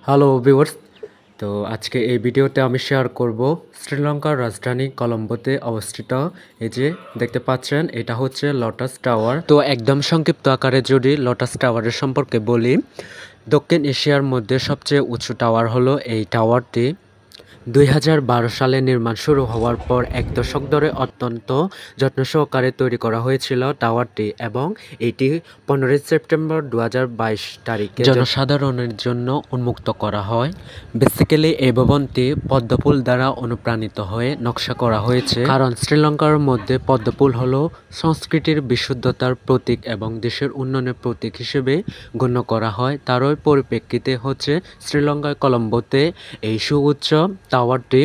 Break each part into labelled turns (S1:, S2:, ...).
S1: Hello viewers. তো আজকে এই ভিডিওতে আমি শেয়ার করব শ্রীলঙ্কার রাজধানী কলম্বোতে অবস্থিত এই যে দেখতে পাচ্ছেন এটা হচ্ছে লোটাস টাওয়ার। তো একদম সংক্ষিপ্ত আকারে যদি লোটাস টাওয়ারের সম্পর্কে বলি, দক্ষিণ এশিয়ার মধ্যে সবচেয়ে উঁচু টাওয়ার হলো এই টাওয়ারটি। 2012 সালে নির্মাণ শুরু হওয়ার পর এক দশক ধরে অত্যন্ত যত্ন সহকারে তৈরি করা হয়েছিল টাওয়ারটি, এবং এটি 15 সেপ্টেম্বর 2022 তারিখে জনসাধারণের জন্য উন্মুক্ত করা হয়। বেসিক্যালি এই ভবনটি পদ্মফুল দ্বারা অনুপ্রাণিত হয়ে নকশা করা হয়েছে, কারণ শ্রীলঙ্কার মধ্যে পদ্মফুল হলো সংস্কৃতির বিশুদ্ধতার প্রতীক এবং দেশের উন্নয়নের প্রতীক হিসেবে গণ্য করা হয়। তারই পরিপ্রেক্ষিতে হচ্ছে শ্রীলঙ্কার কলম্বোতে এই সুউচ্চ টাওয়ারটি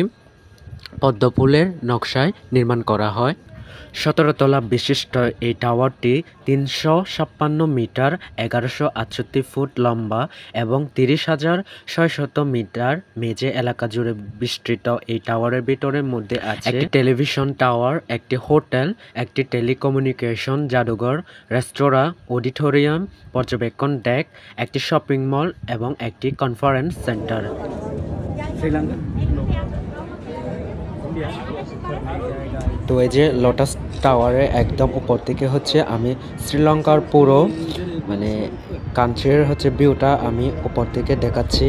S1: পদ্মফুলের নকশায় নির্মাণ করা হয়। 17 তলা বিশিষ্ট এই টাওয়ারটি 356 মিটার 1168 ফুট লম্বা এবং 30,600 মিটার মেঝে এলাকা জুড়ে বিস্তৃত। এই টাওয়ারের ভিতরের মধ্যে আছে একটি টেলিভিশন টাওয়ার, একটি হোটেল, একটি টেলিকমিউনিকেশন জাদুঘর, রেস্তোরাঁ, অডিটোরিয়াম, পর্যবেক্ষণ ডেক, একটি শপিং মল এবং একটি কনফারেন্স সেন্টার। তো এই যে লোটাস টাওয়ারের একদম উপর থেকে হচ্ছে আমি শ্রীলঙ্কার পুরো কান্ট্রির হচ্ছে ভিউটা আমি উপর থেকে দেখাচ্ছি।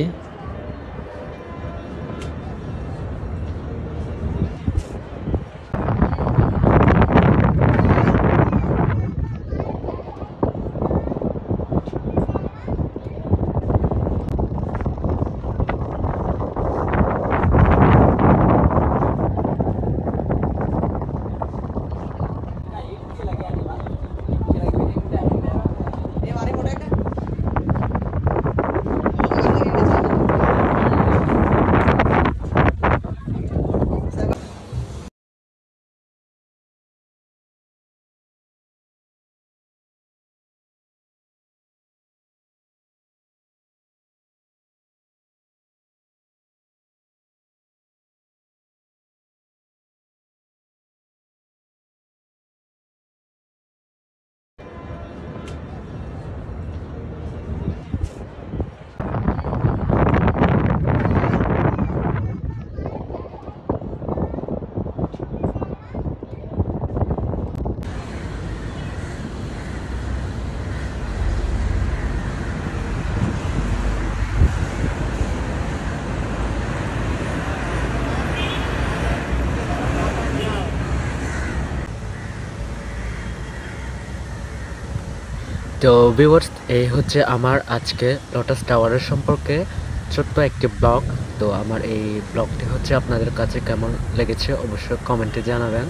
S1: তো ভিউয়ার্স, এই হচ্ছে আমার আজকে লোটাস টাওয়ারের সম্পর্কে ছোট্ট একটি ব্লগ। তো আমার এই ব্লগটি হচ্ছে আপনাদের কাছে কেমন লেগেছে অবশ্যই কমেন্টে জানাবেন।